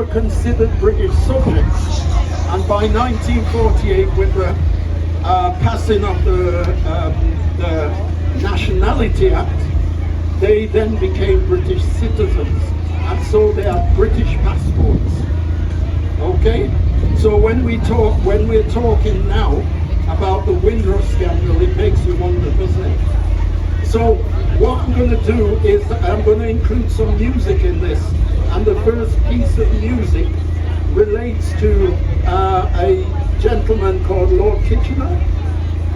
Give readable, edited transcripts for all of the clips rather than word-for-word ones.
were considered British subjects, and by 1948, with the passing of the Nationality Act, they then became British citizens, and so they have British passports. Okay, so when we're talking now about the Windrush scandal, it makes you wonder, doesn't it? So what I'm going to do is I'm going to include some music in this, and the first piece of music relates to a gentleman called Lord Kitchener,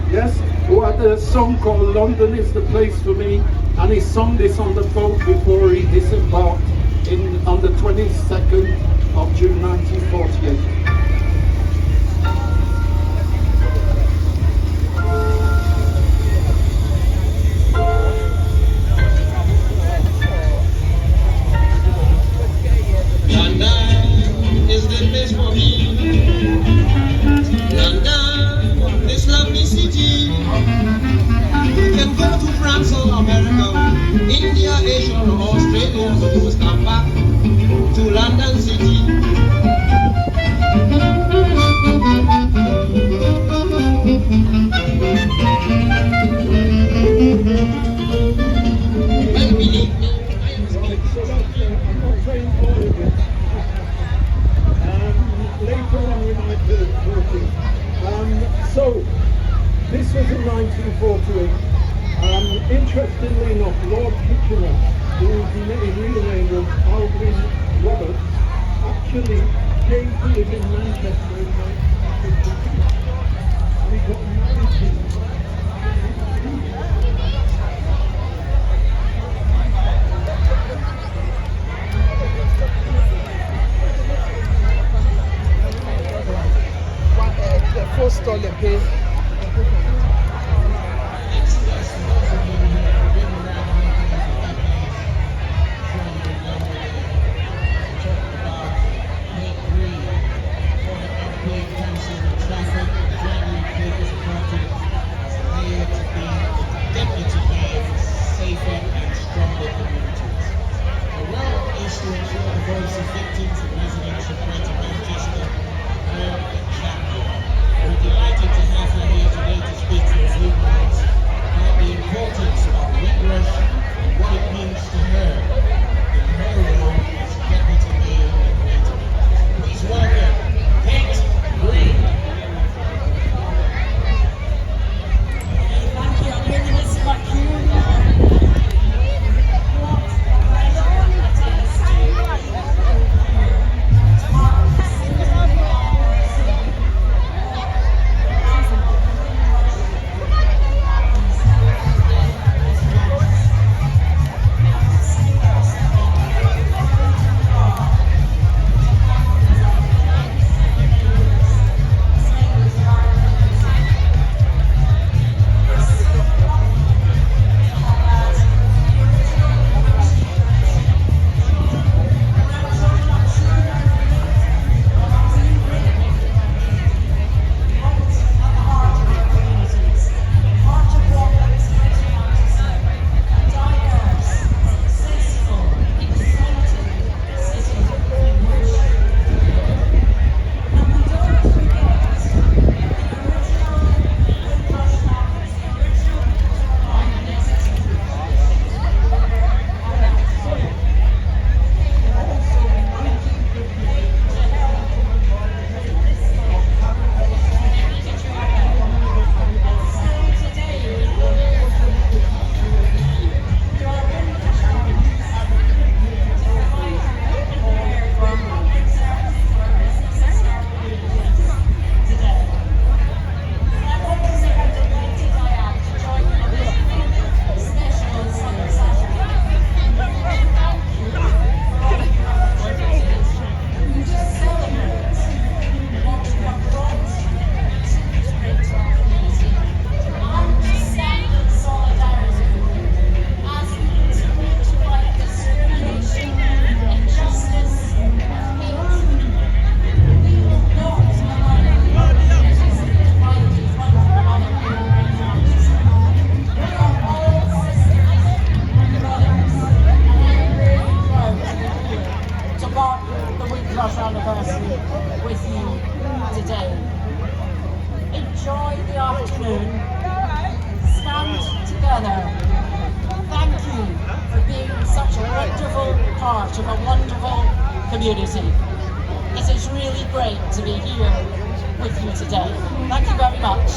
yes, who had a song called "London is the Place for Me," and he sung this on the boat before he disembarked on the 22nd of June 1948. London is the place for me. London, this lovely city. You can go to France or America, India, Asia or Australia, but you must come back to London City. And believe me, I am speaking. I'm not saying all of it. Later on we might do talking. So, this was in 1948. Interestingly enough, Lord Kitchener, whose real name was Alvin Roberts, actually came to live in Manchester in 1952. And he got married to First all the pay. We're delighted to have her anniversary with you today. Enjoy the afternoon. Stand together. Thank you for being such a wonderful part of a wonderful community. It is really great to be here with you today. Thank you very much.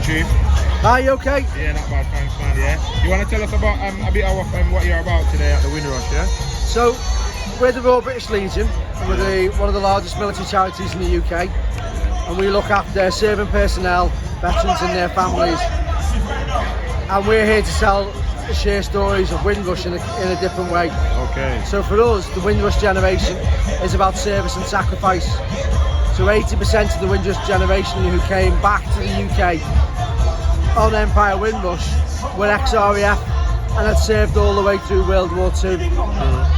Chief? Are you okay? Yeah, not bad, thanks man, yeah. You want to tell us about a bit of what you're about today at the Windrush, yeah? So, we're the Royal British Legion, and we're one of the largest military charities in the UK, and we look after serving personnel, veterans and their families, and we're here to share stories of Windrush in a different way. Okay. So for us, the Windrush generation is about service and sacrifice. So 80% of the Windrush generation who came back to the UK on Empire Windrush were ex-RAF and had served all the way through World War II.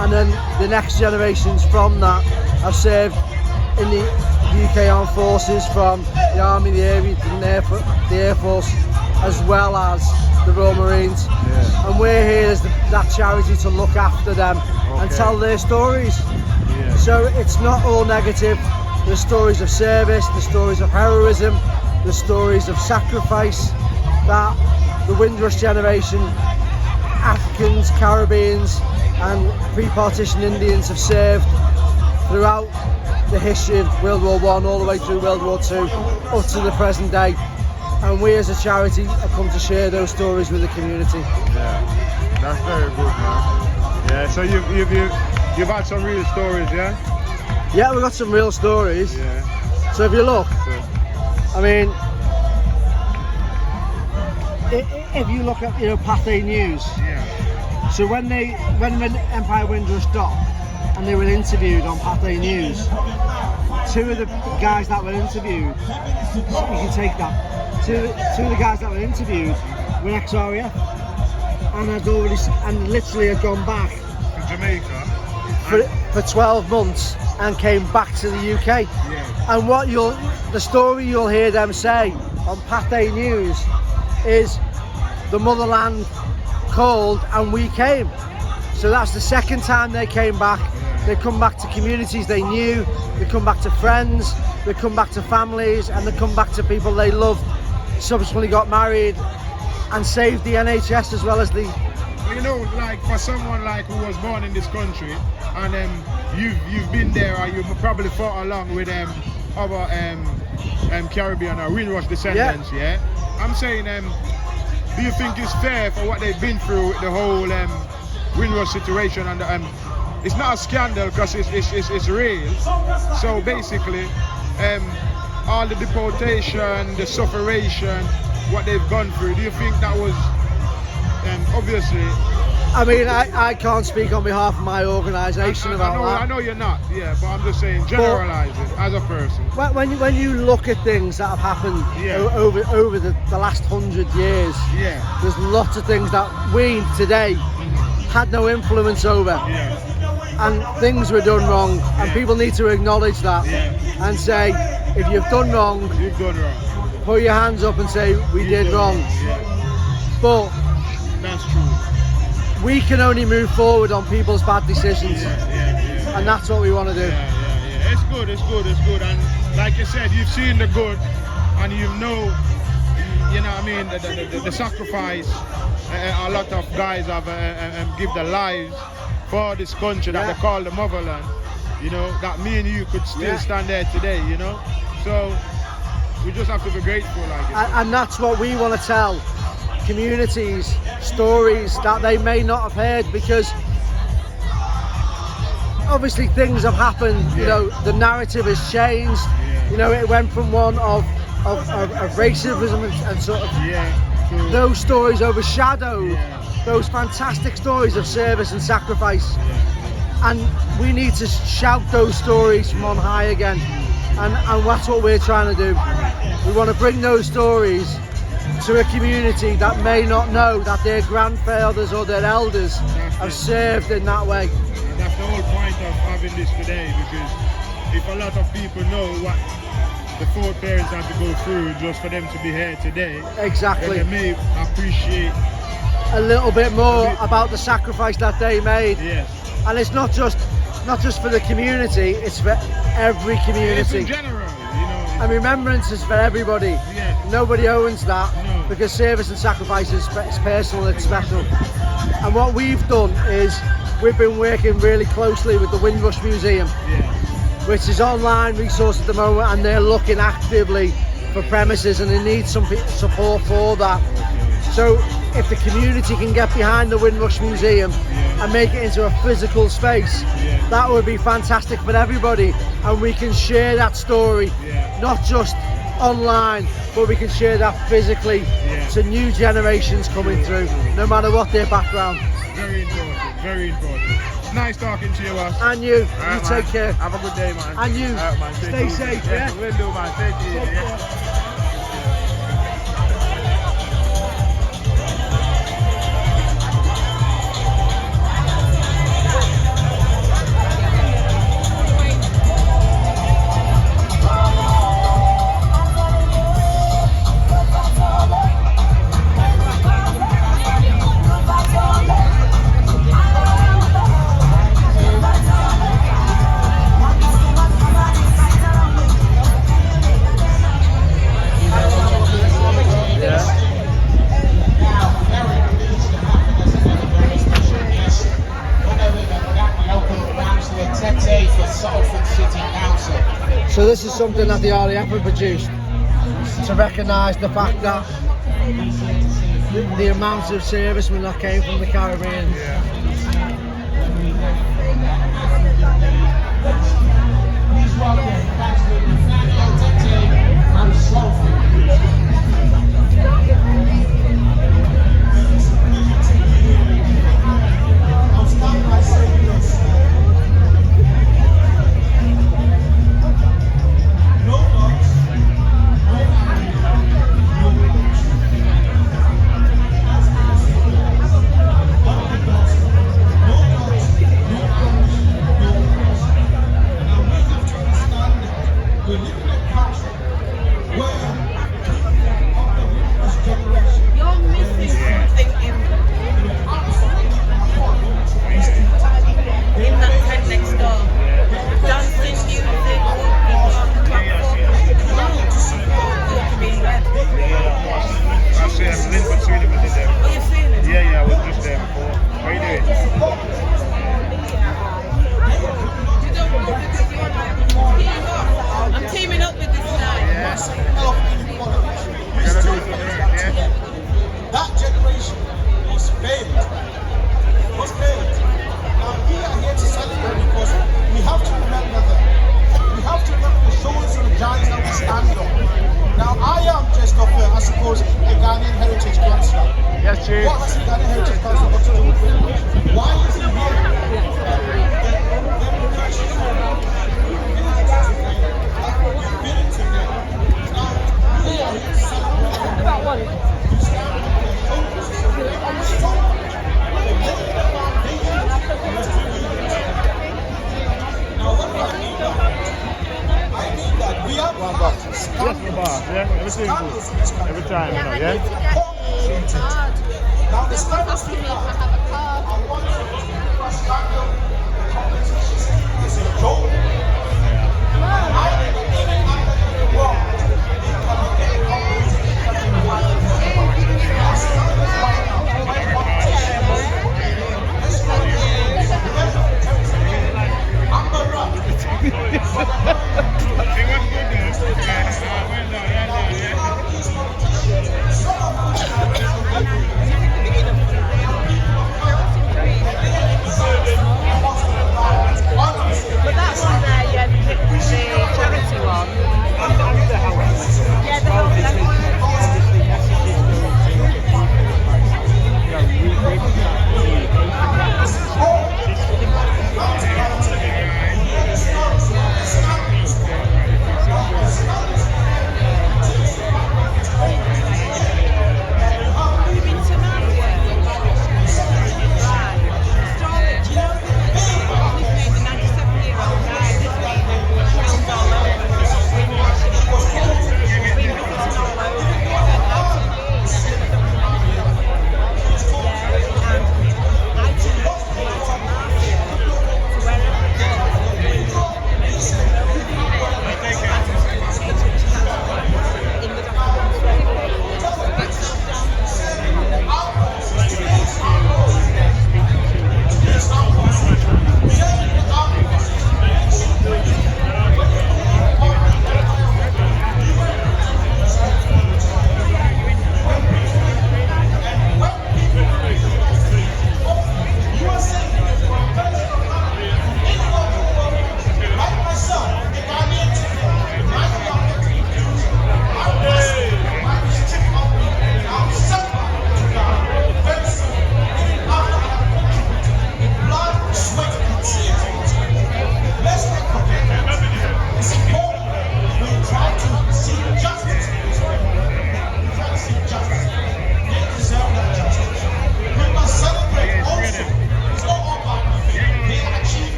And then the next generations from that have served in the UK Armed Forces, from the Army, the Air Force, as well as the Royal Marines. Yeah. And we're here as that charity to look after them and tell their stories. Yeah. So it's not all negative. There's stories of service, the stories of heroism, the stories of sacrifice that the Windrush generation, Africans, Caribbeans and pre-partition Indians have served throughout the history of World War I all the way through World War II up to the present day. And we as a charity have come to share those stories with the community. Yeah, that's very good, man. Yeah, so you've had some real stories, yeah? Yeah, we've got some real stories. Yeah. So if you look, I mean, if you look at Pathé News. Yeah. So when Empire Windrush docked and they were interviewed on Pathé News, two of the guys that were interviewed, you can take that. Two of the guys that were interviewed were ex-RAF and literally had gone back To Jamaica. for 12 months and came back to the UK. Yeah. And the story you'll hear them say on Pathé News is the motherland called and we came. So that's the second time they came back. They come back to communities they knew, they come back to friends, they come back to families, and they come back to people they loved, subsequently got married and saved the NHS as well as the... You know, like for someone like who was born in this country, and you've been there, or you've probably fought along with other Caribbean or Windrush descendants, yeah? I'm saying, do you think it's fair for what they've been through with the whole Windrush situation? And it's not a scandal because it's real. So basically, all the deportation, the sufferation, what they've gone through, do you think that was obviously... I mean, I can't speak on behalf of my organisation about that. I know you're not, yeah, but I'm just saying, generalise it as a person. When you look at things that have happened over the last 100 years, there's lots of things that we today had no influence over, and things were done wrong, and people need to acknowledge that and say, if you've done wrong, put your hands up and say, we did wrong. But that's true. We can only move forward on people's bad decisions, and that's what we want to do. It's good. And like you said, you've seen the good, and you know what I mean, the sacrifice a lot of guys have give their lives for this country that they call the motherland. You know, that me and you could still stand there today, you know. So we just have to be grateful, I guess. And that's what we want to tell communities, stories that they may not have heard, because obviously things have happened. You know, the narrative has changed. You know, it went from one of racism and sort of those stories overshadowed those fantastic stories of service and sacrifice, and we need to shout those stories from on high again, and that's what we're trying to do. We want to bring those stories to a community that may not know that their grandfathers or their elders have served in that way. That's the whole point of having this today, because if a lot of people know what the foreparents had to go through just for them to be here today, exactly, then they may appreciate a little bit more about the sacrifice that they made. And it's not just for the community, it's for every community. It's in general, you know. And remembrance is for everybody. Nobody owns that, because service and sacrifice is personal, it's special. And what we've done is we've been working really closely with the Windrush Museum, which is online resource at the moment, and they're looking actively for premises, and they need some support for that. So if the community can get behind the Windrush Museum and make it into a physical space, that would be fantastic for everybody, and we can share that story, not just online, but we can share that physically to new generations coming through, no matter what their background. Very important, very important. It's nice talking to you, Ross. And you Right, take care. Have a good day, man. And you, Man, stay safe, yeah? Will do, man. Take it easy, So this is something that the RAF have produced to recognise the fact that the amount of servicemen that came from the Caribbean. Everything good. Every time, you know, I yeah? need to get the card. Everyone's asking me if I have a card. But that one there, yeah, the charity one. Yeah, the whole thing. You've been to Malaysia? Right. Story, do you know we've made the 97-year-old guy that's been filmed all over. Been visiting all over.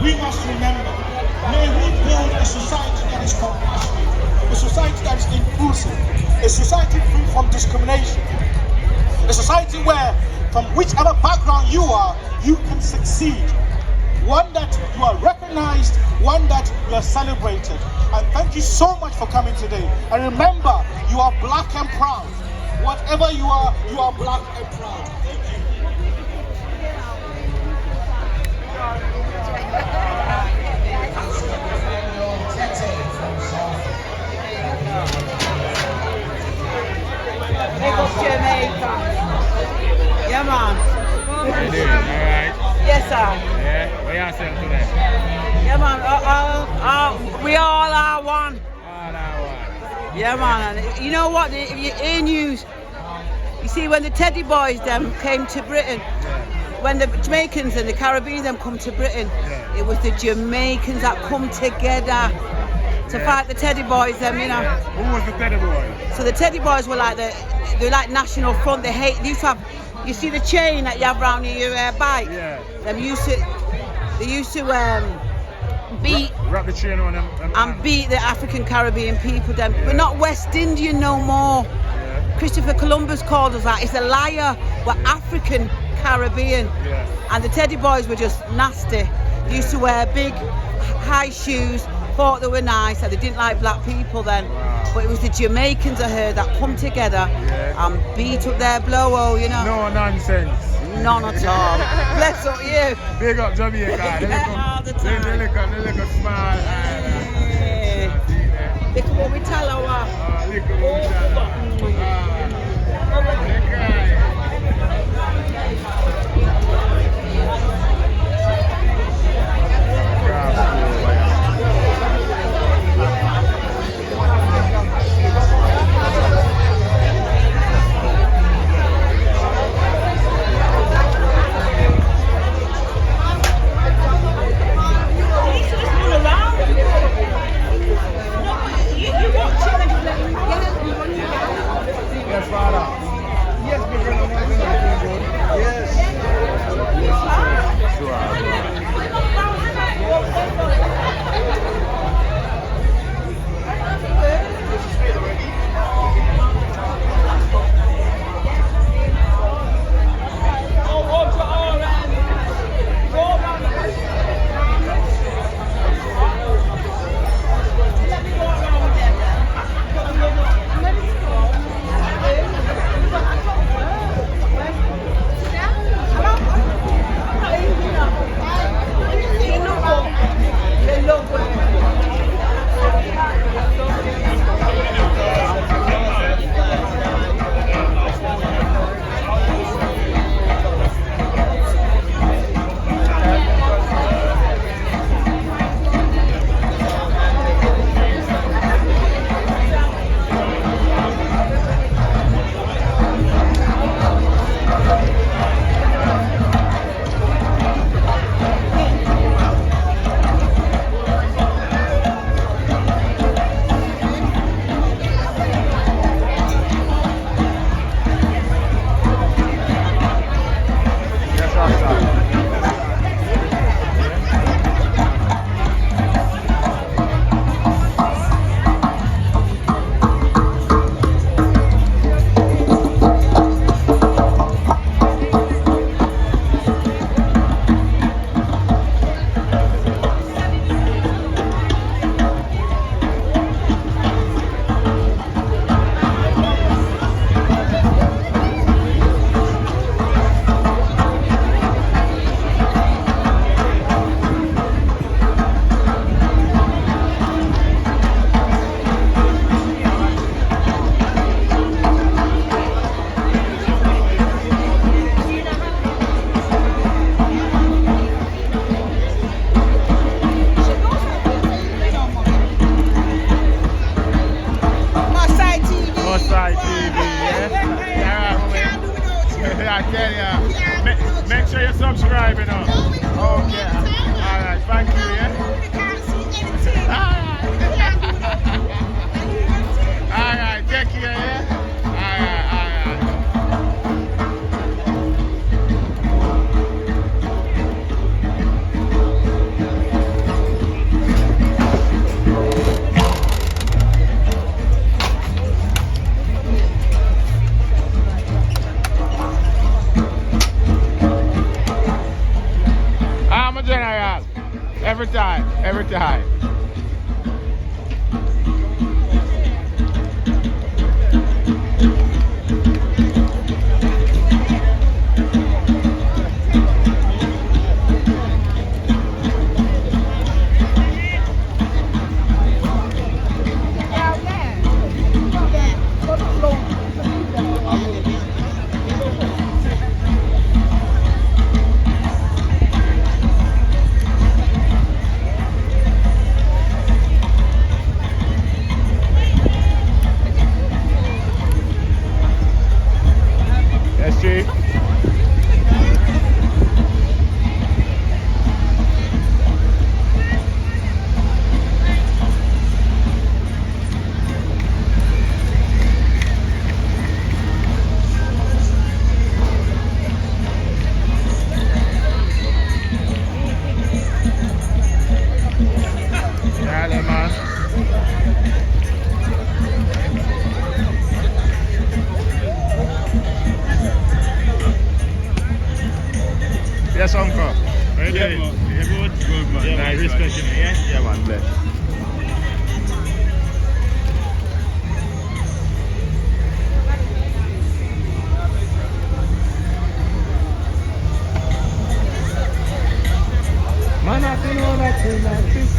We must remember, may we build a society that is compassionate, a society that is inclusive, a society free from discrimination, a society where, from whichever background you are, you can succeed. One that you are recognized, one that you are celebrated. And thank you so much for coming today. And remember, you are black and proud. Whatever you are black and proud. Thank you. Big up Jamaica. Yeah, man. How you doing? All right? Yes, sir. Yeah? What you saying today? Yeah, man. We all are one. All I want. Yeah, man. And you know what? If you hear news, you see when the Teddy Boys them came to Britain, when the Jamaicans and the Caribbean them come to Britain, it was the Jamaicans that come together to fight the Teddy Boys them, you know. Who was the Teddy Boys? So the Teddy Boys were like they're like National Front. They used to have, you see the chain that you have around your bike? Yeah. They used to beat Wrap the chain on them. and beat the African Caribbean people. Them. We're not West Indian no more. Yeah. Christopher Columbus called us that. It's a liar. We're African Caribbean. Yeah. And the Teddy Boys were just nasty. They used to wear big high shoes, thought they were nice, and they didn't like black people then. Wow. But it was the Jamaicans, I heard, that come together and beat up their blow, you know. No nonsense. None at all. Bless up you. Big up Jamaica. All the time. They look a small island. Yeah. Look at what we tell our... Look at what we tell Yes, Father. Yes, my brother, I'm everything good. Yes. I tell ya. Make sure you subscribe, you know. Okay. Alright, thank you, yeah. Alright, take care, yeah. Alright. I'm a general. Every time. Yes, Chief. Yeah, then, man. Yes, uncle. Right there. Yeah, good, man. Yeah, Nice, respect man. you, yeah? Yeah, man, bless. Man, I don't know that thing like this.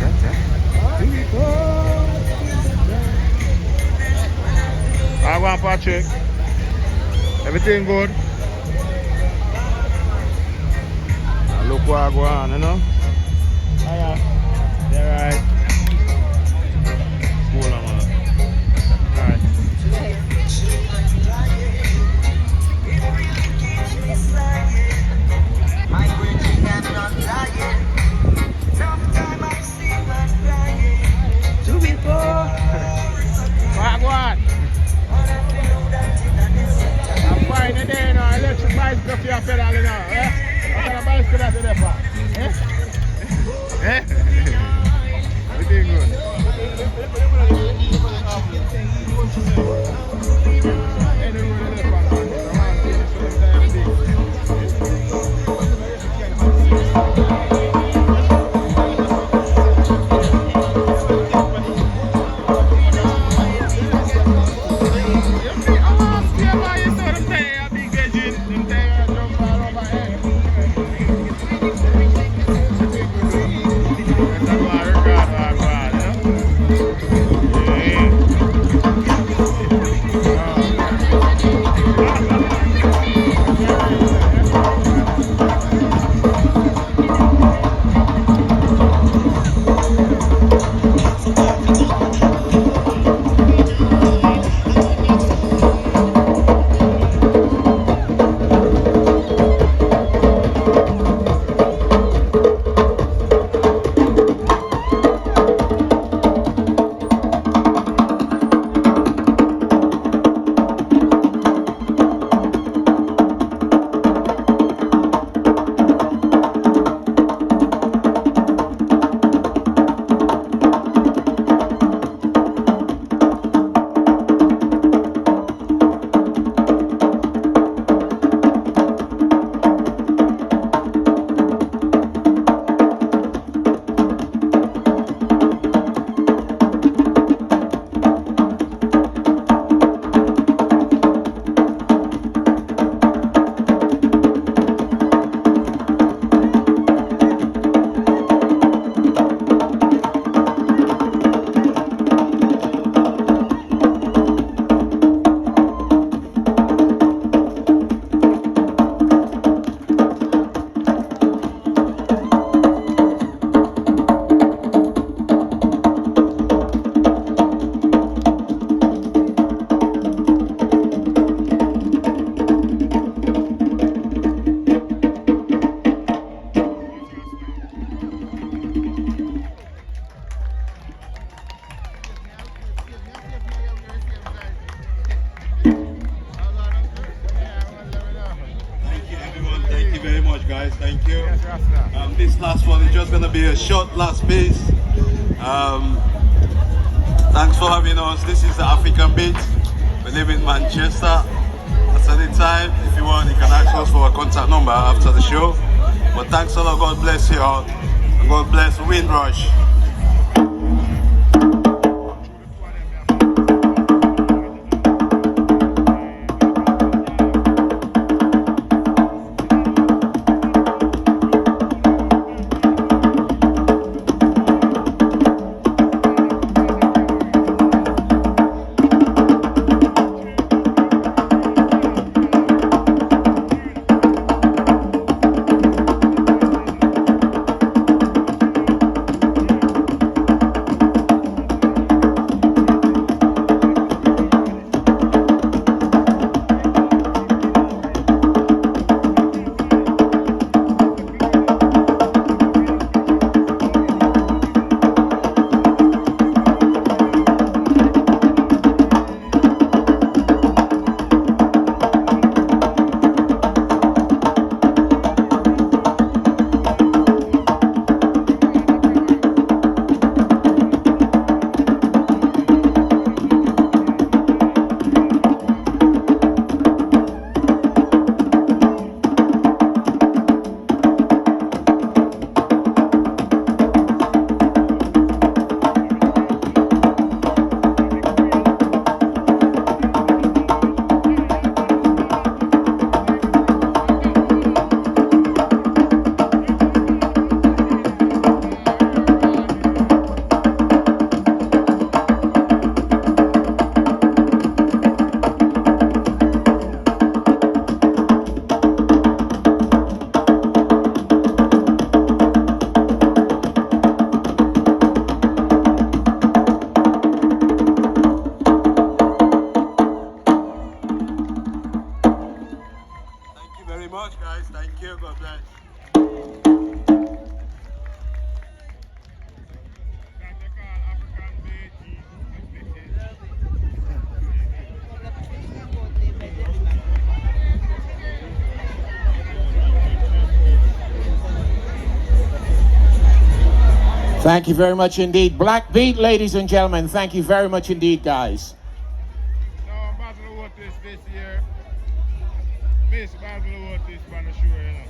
I want Patrick. Everything good? Look what I go on, you know? Hiya. Yeah, right. Cool, man. Alright. What? guys could have to that part. Eh? We're doing good. Guys, thank you. This last one is just going to be a short last piece. Thanks for having us. This is the African Beat. We live in Manchester. At any time, if you want, you can ask us for a contact number after the show. But thanks a lot. God bless you all. And God bless Windrush. Thank you very much indeed. Black Beat, ladies and gentlemen. Thank you very much indeed, guys. No, I'm about to watch this year. Miss about to watch this, but I'm not sure, you know.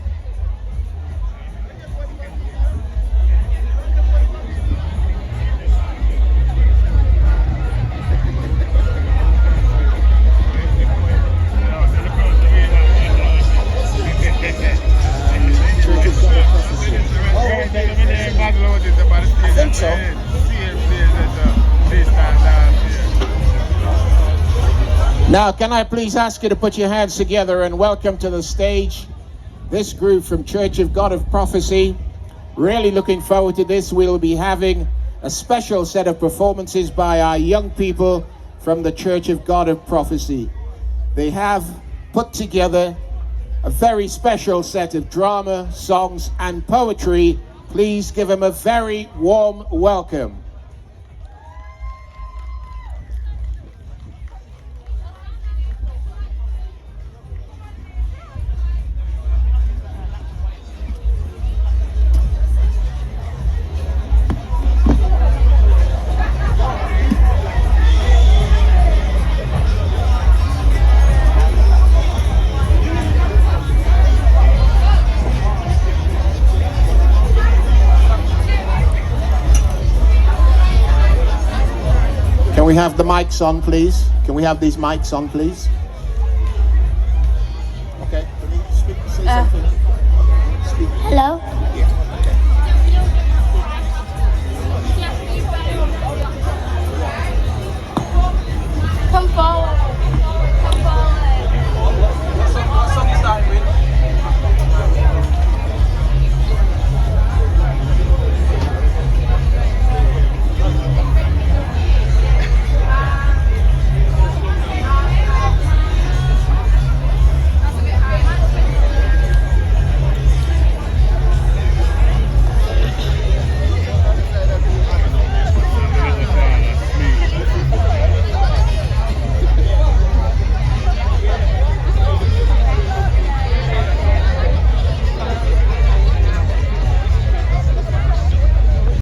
I think so. Now, can I please ask you to put your hands together and welcome to the stage this group from Church of God of Prophecy. Really looking forward to this. We'll be having a special set of performances by our young people from the Church of God of Prophecy. They have put together a very special set of drama, songs, and poetry. Please give them a very warm welcome. Can we have the mics on, please? Can we have these mics on, please? Okay, can you speak, say something? Speak. Hello. Yeah, okay. Come forward.